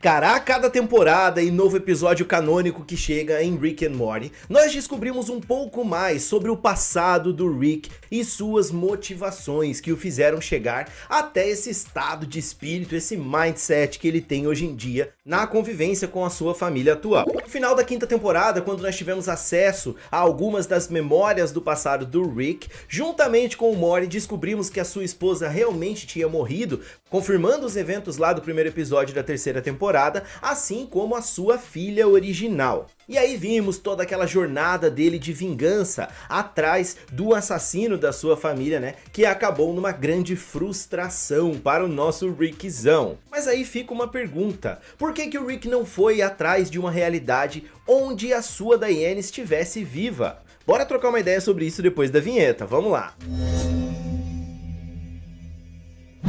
Cara, a cada temporada e novo episódio canônico que chega em Rick and Morty, nós descobrimos um pouco mais sobre o passado do Rick e suas motivações que o fizeram chegar até esse estado de espírito, esse mindset que ele tem hoje em dia na convivência com a sua família atual. No final da quinta temporada, quando nós tivemos acesso a algumas das memórias do passado do Rick, juntamente com o Morty descobrimos que a sua esposa realmente tinha morrido, confirmando os eventos lá do primeiro episódio da terceira temporada, assim como a sua filha original. E aí vimos toda aquela jornada dele de vingança atrás do assassino da sua família, né? Que acabou numa grande frustração para o nosso Rickzão. Mas aí fica uma pergunta: por que o Rick não foi atrás de uma realidade onde a sua Diane estivesse viva? Bora trocar uma ideia sobre isso depois da vinheta, vamos lá!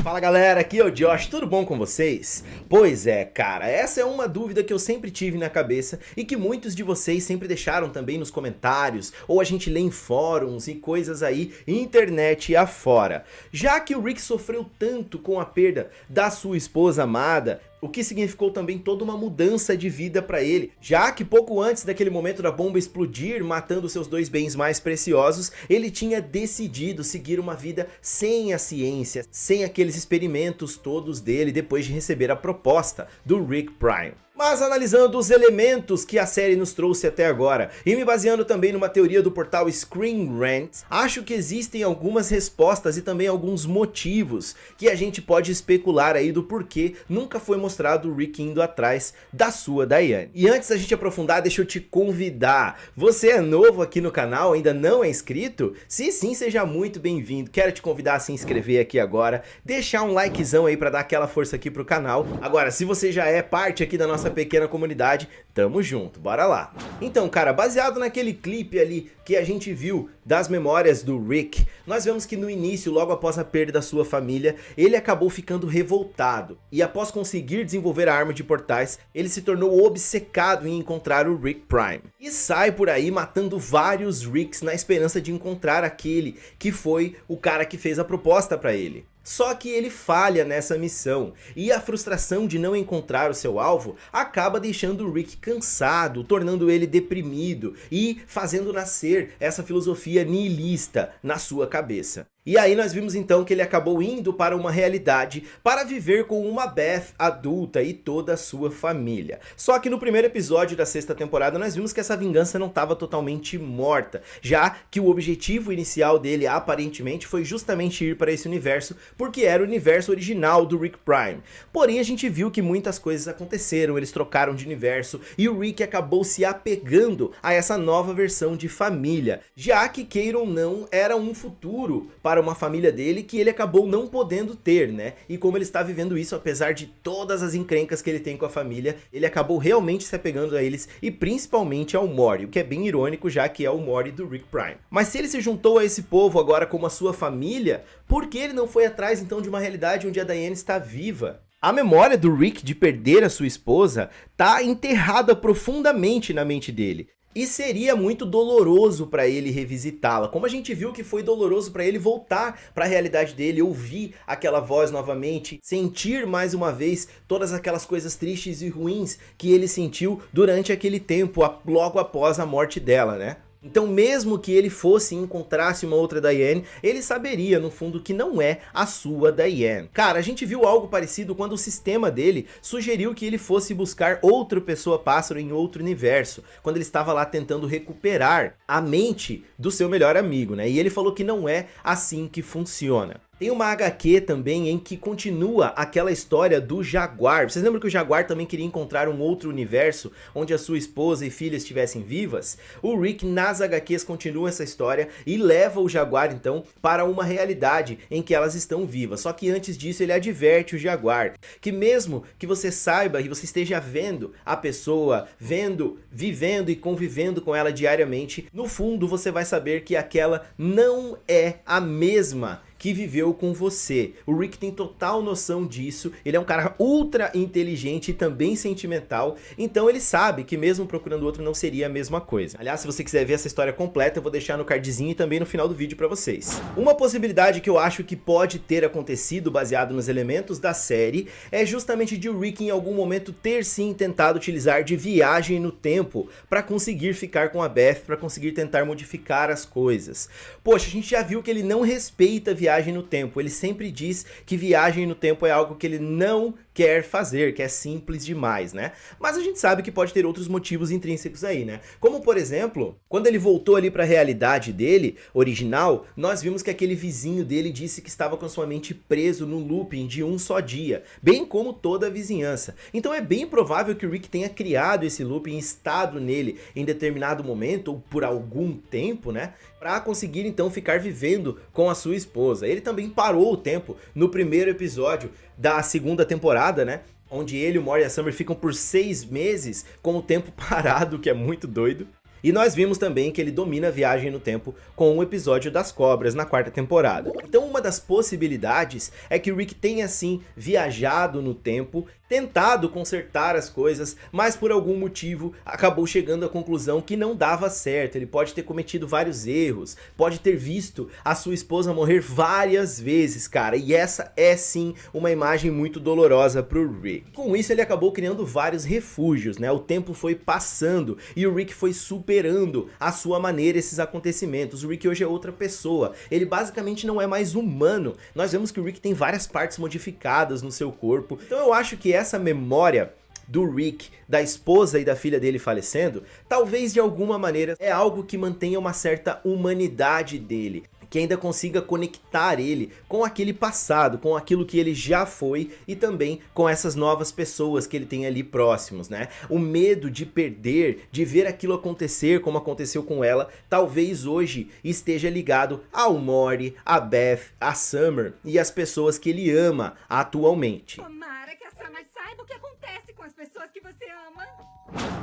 Fala galera, aqui é o Josh, tudo bom com vocês? Pois é, cara, essa é uma dúvida que eu sempre tive na cabeça e que muitos de vocês sempre deixaram também nos comentários, ou a gente lê em fóruns e coisas aí, internet afora. Já que o Rick sofreu tanto com a perda da sua esposa amada, o que significou também toda uma mudança de vida para ele, já que pouco antes daquele momento da bomba explodir, matando seus dois bens mais preciosos, ele tinha decidido seguir uma vida sem a ciência, sem aqueles experimentos todos dele depois de receber a proposta do Rick Prime. Mas analisando os elementos que a série nos trouxe até agora, e me baseando também numa teoria do portal Screen Rant, acho que existem algumas respostas e também alguns motivos que a gente pode especular aí do porquê nunca foi mostrado o Rick indo atrás da sua Diane. E antes da gente aprofundar, deixa eu te convidar. Você é novo aqui no canal, ainda não é inscrito? Se sim, seja muito bem-vindo. Quero te convidar a se inscrever aqui agora, deixar um likezão aí pra dar aquela força aqui pro canal. Agora, se você já é parte aqui da nossa pequena comunidade, tamo junto, bora lá. Então, cara, baseado naquele clipe ali que a gente viu das memórias do Rick, nós vemos que no início, logo após a perda da sua família, ele acabou ficando revoltado. E após conseguir desenvolver a arma de portais, ele se tornou obcecado em encontrar o Rick Prime. E sai por aí matando vários Ricks na esperança de encontrar aquele que foi o cara que fez a proposta pra ele. Só que ele falha nessa missão, e a frustração de não encontrar o seu alvo acaba deixando o Rick cansado, tornando ele deprimido e fazendo nascer essa filosofia nihilista na sua cabeça. E aí nós vimos então que ele acabou indo para uma realidade para viver com uma Beth adulta e toda a sua família. Só que no primeiro episódio da sexta temporada nós vimos que essa vingança não estava totalmente morta, já que o objetivo inicial dele aparentemente foi justamente ir para esse universo, porque era o universo original do Rick Prime. Porém a gente viu que muitas coisas aconteceram, eles trocaram de universo e o Rick acabou se apegando a essa nova versão de família, já que queira ou não era um futuro para uma família dele que ele acabou não podendo ter, né? E como ele está vivendo isso, apesar de todas as encrencas que ele tem com a família, ele acabou realmente se apegando a eles e principalmente ao Morty, o que é bem irônico, já que é o Morty do Rick Prime. Mas se ele se juntou a esse povo agora como a sua família, por que ele não foi atrás então de uma realidade onde a Diane está viva? A memória do Rick de perder a sua esposa tá enterrada profundamente na mente dele. E seria muito doloroso para ele revisitá-la, como a gente viu que foi doloroso para ele voltar para a realidade dele, ouvir aquela voz novamente, sentir mais uma vez todas aquelas coisas tristes e ruins que ele sentiu durante aquele tempo, logo após a morte dela, né? Então mesmo que ele fosse e encontrasse uma outra Diane, ele saberia no fundo que não é a sua Diane. Cara, a gente viu algo parecido quando o sistema dele sugeriu que ele fosse buscar outra pessoa pássaro em outro universo, quando ele estava lá tentando recuperar a mente do seu melhor amigo, né? E ele falou que não é assim que funciona. Tem uma HQ também em que continua aquela história do Jaguar. Vocês lembram que o Jaguar também queria encontrar um outro universo onde a sua esposa e filha estivessem vivas? O Rick nas HQs continua essa história e leva o Jaguar então para uma realidade em que elas estão vivas. Só que antes disso ele adverte o Jaguar que mesmo que você saiba e você esteja vendo a pessoa, vivendo e convivendo com ela diariamente, no fundo você vai saber que aquela não é a mesma que viveu com você. O Rick tem total noção disso, ele é um cara ultra inteligente e também sentimental, então ele sabe que mesmo procurando outro não seria a mesma coisa. Aliás, se você quiser ver essa história completa, eu vou deixar no cardzinho e também no final do vídeo pra vocês. Uma possibilidade que eu acho que pode ter acontecido baseado nos elementos da série é justamente de o Rick em algum momento ter sim tentado utilizar de viagem no tempo pra conseguir ficar com a Beth, pra conseguir tentar modificar as coisas. Poxa, a gente já viu que ele não respeita viagem no tempo, ele sempre diz que viagem no tempo é algo que ele não quer fazer, que é simples demais, né? Mas a gente sabe que pode ter outros motivos intrínsecos aí, né? Como, por exemplo, quando ele voltou ali pra realidade dele, original, nós vimos que aquele vizinho dele disse que estava com sua mente preso no looping de um só dia, bem como toda a vizinhança. Então é bem provável que o Rick tenha criado esse looping, estado nele em determinado momento, ou por algum tempo, né? Pra conseguir então ficar vivendo com a sua esposa. Ele também parou o tempo no primeiro episódio da segunda temporada, né? Onde ele, o Maury e a Summer ficam por 6 meses com o tempo parado, que é muito doido. E nós vimos também que ele domina a viagem no tempo com o episódio das cobras na quarta temporada. Então uma das possibilidades é que o Rick tenha sim viajado no tempo, tentado consertar as coisas, mas por algum motivo acabou chegando à conclusão que não dava certo. Ele pode ter cometido vários erros, pode ter visto a sua esposa morrer várias vezes, cara, e essa é sim uma imagem muito dolorosa pro Rick. Com isso ele acabou criando vários refúgios, né? O tempo foi passando e o Rick foi superando à sua maneira esses acontecimentos. O Rick hoje é outra pessoa, ele basicamente não é mais humano. Nós vemos que o Rick tem várias partes modificadas no seu corpo, então eu acho que essa memória do Rick, da esposa e da filha dele falecendo, talvez de alguma maneira é algo que mantenha uma certa humanidade dele, que ainda consiga conectar ele com aquele passado, com aquilo que ele já foi e também com essas novas pessoas que ele tem ali próximos, né? O medo de perder, de ver aquilo acontecer como aconteceu com ela, talvez hoje esteja ligado ao Maury, a Beth, a Summer e as pessoas que ele ama atualmente. Tomara que a Summer saiba o que acontece com as pessoas que você ama.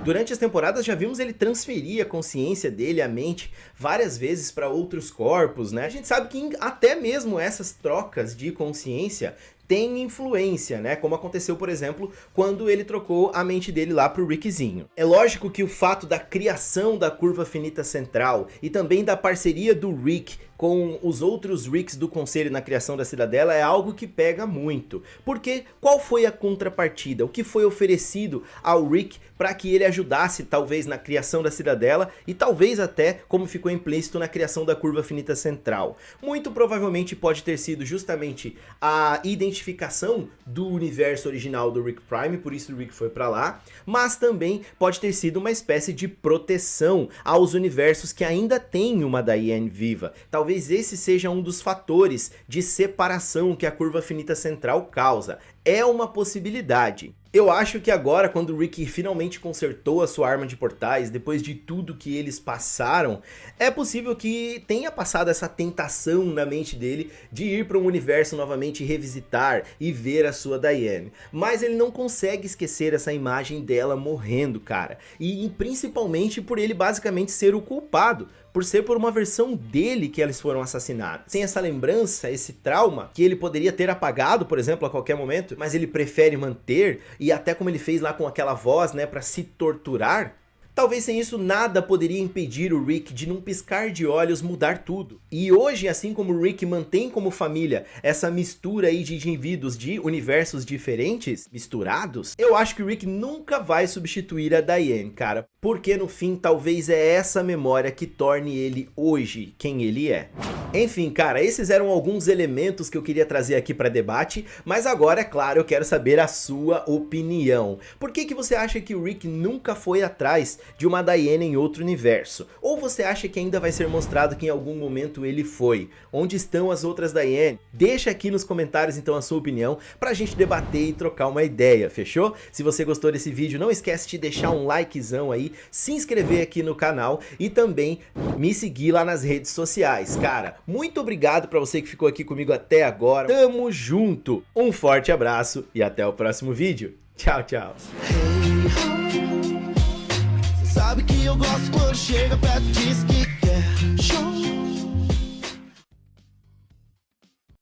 Durante as temporadas já vimos ele transferir a consciência dele, a mente, várias vezes para outros corpos, né? A gente sabe que até mesmo essas trocas de consciência tem influência, né? Como aconteceu, por exemplo, quando ele trocou a mente dele lá pro Rickzinho. É lógico que o fato da criação da curva finita central e também da parceria do Rick com os outros Ricks do Conselho na criação da Cidadela é algo que pega muito. Porque qual foi a contrapartida? O que foi oferecido ao Rick para que ele ajudasse talvez na criação da Cidadela e talvez até, como ficou implícito, na criação da curva finita central? Muito provavelmente pode ter sido justamente a identificação do universo original do Rick Prime, por isso o Rick foi para lá, mas também pode ter sido uma espécie de proteção aos universos que ainda têm uma Diane viva. Talvez esse seja um dos fatores de separação que a curva finita central causa. É uma possibilidade. Eu acho que agora, quando o Rick finalmente consertou a sua arma de portais, depois de tudo que eles passaram, é possível que tenha passado essa tentação na mente dele de ir para um universo novamente revisitar e ver a sua Diane. Mas ele não consegue esquecer essa imagem dela morrendo, cara. E principalmente por ele basicamente ser o culpado, por ser por uma versão dele que eles foram assassinados. Sem essa lembrança, esse trauma, que ele poderia ter apagado, por exemplo, a qualquer momento, mas ele prefere manter, e até como ele fez lá com aquela voz, né, pra se torturar, talvez sem isso nada poderia impedir o Rick de num piscar de olhos mudar tudo. E hoje, assim como o Rick mantém como família essa mistura aí de indivíduos de universos diferentes, misturados, eu acho que o Rick nunca vai substituir a Diane, cara. Porque no fim, talvez é essa memória que torne ele hoje quem ele é. Enfim, cara, esses eram alguns elementos que eu queria trazer aqui para debate, mas agora, é claro, eu quero saber a sua opinião. Por que você acha que o Rick nunca foi atrás de uma Diane em outro universo? Ou você acha que ainda vai ser mostrado que em algum momento ele foi? Onde estão as outras Diane? Deixa aqui nos comentários então a sua opinião pra gente debater e trocar uma ideia, fechou? Se você gostou desse vídeo, não esquece de deixar um likezão aí, se inscrever aqui no canal e também me seguir lá nas redes sociais. Cara, muito obrigado pra você que ficou aqui comigo até agora. Tamo junto! Um forte abraço e até o próximo vídeo. Tchau, tchau! Sabe que eu gosto quando chega perto, diz que quer.